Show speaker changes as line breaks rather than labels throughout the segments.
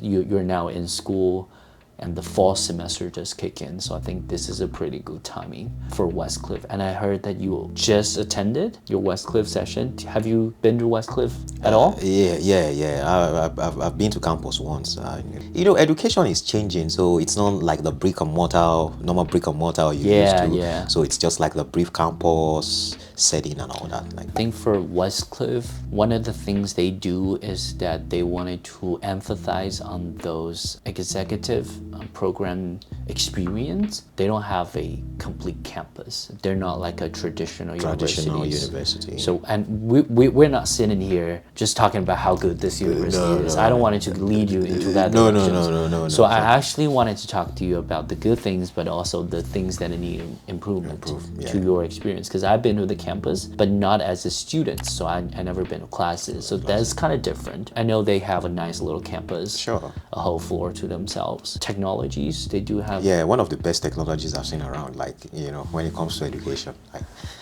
you're now in school and the fall semester just kick in. So I think this is a pretty good timing for Westcliff. And I heard that you just attended your Westcliff session. Have you been to Westcliff at all?
Yeah. I've been to campus once. Education is changing, so it's not like the normal brick and mortar you used to.
Yeah.
So it's just like the brief campus setting and all that. Like,
I think for Westcliff, one of the things they do is that they wanted to emphasize on those executive program experience. They don't have a complete campus. They're not like a traditional
university.
So, and we're not sitting here just talking about how good this university is. I don't want it to lead you into that direction.
No.
So I actually wanted to talk to you about the good things, but also the things that need improvement to your experience. Because I've been to the campus, but not as a student. So I never been to classes. So that's kind of different. I know they have a nice little campus,
Sure.
a whole floor to themselves. Technologies, they do have.
Yeah, one of the best technologies I've seen around. Like, when it comes to education,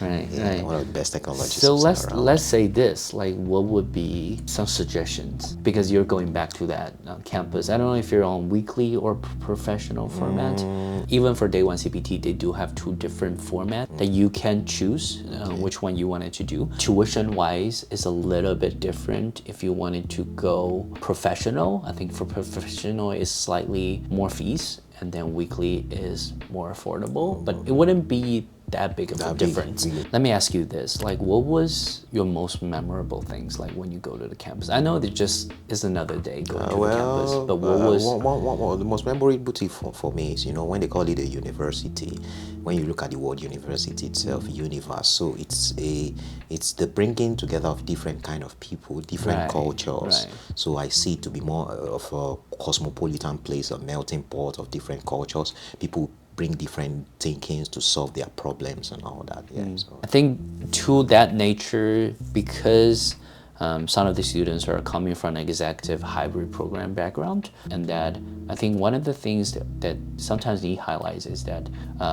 Right.
one of the best technologies.
So
I've seen around.
let's say this, like, what would be some suggestions, because you're going back to that campus. I don't know if you're on weekly or professional format. Even for day one CPT, they do have two different formats that you can choose which one you wanted to do. Tuition wise is a little bit different if you wanted to go professional. I think for professional is slightly more fees, and then weekly is more affordable, but it wouldn't be that big of a difference. Let me ask you this, like, what was your most memorable things like when you go to the campus? I know that just is another day going to the campus, but what was
the most memorable thing for me is, when they call it a university, when you look at the word university itself, universe, so it's the bringing together of different kind of people, different cultures. So I see it to be more of a cosmopolitan place, a melting pot of different cultures. People bring different thinkings to solve their problems and all that. So
I think to that nature, because some of the students are coming from an executive hybrid program background, and that I think one of the things that sometimes need highlights is that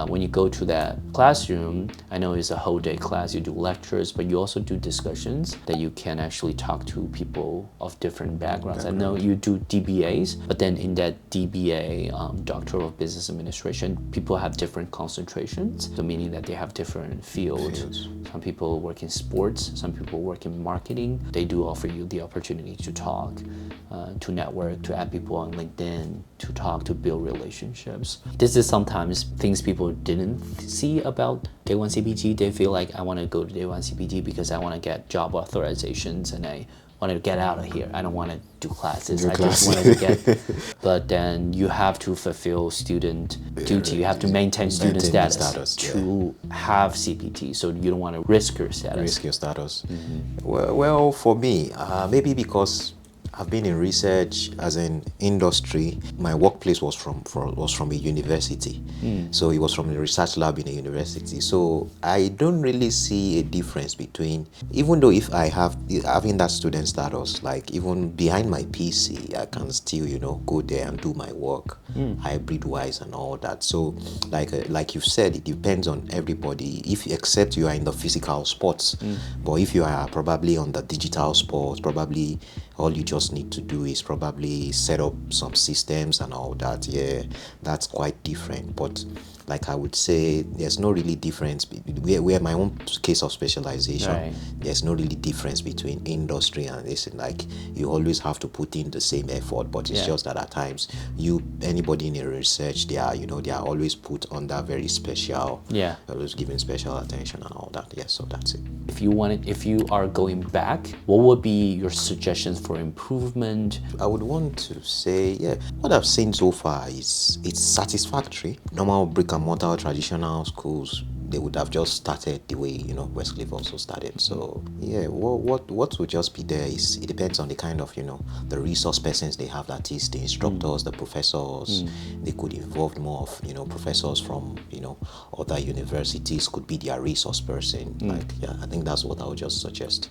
when you go to that classroom, I know it's a whole day class, you do lectures, but you also do discussions that you can actually talk to people of different backgrounds. I know you do DBAs, but then in that DBA, Doctor of Business Administration, people have different concentrations, so meaning that they have different fields. Some people work in sports, some people work in marketing. They do offer you the opportunity to talk, to network, to add people on LinkedIn, to talk, to build relationships. This is sometimes things people didn't see about Day 1 CPT. They feel like, I want to go to Day 1 CPT because I want to get job authorizations and I want to get out of here. I don't want to do classes. Just wanted to get. But then you have to fulfill student duty. You have to maintain student status to have CPT. So you don't want to risk your status.
Well, for me, maybe because I've been in research as an industry. My workplace was from a university, so it was from a research lab in a university. So I don't really see a difference between, even though if I have having that student status, like even behind my PC, I can still go there and do my work, hybrid wise and all that. So like you've said, it depends on everybody. Except you are in the physical sports, but if you are probably on the digital sports, probably all you just need to do is probably set up some systems and all that. That's quite different. But like I would say, there's no really difference. We're my own case of specialization. There's no really difference between industry and this. Like, you always have to put in the same effort, but it's just that at times anybody in a research, they are always put under very special, always given special attention and all that. So that's it.
If you are going back, what would be your suggestions for improvement?
I would want to say, what I've seen so far is it's satisfactory. Normal brick and mortar traditional schools, they would have just started the way Westcliff also started. So what would just be there is, it depends on the kind of the resource persons they have, that is the instructors, the professors. They could involve more of professors from other universities could be their resource person. I think that's what I would just suggest.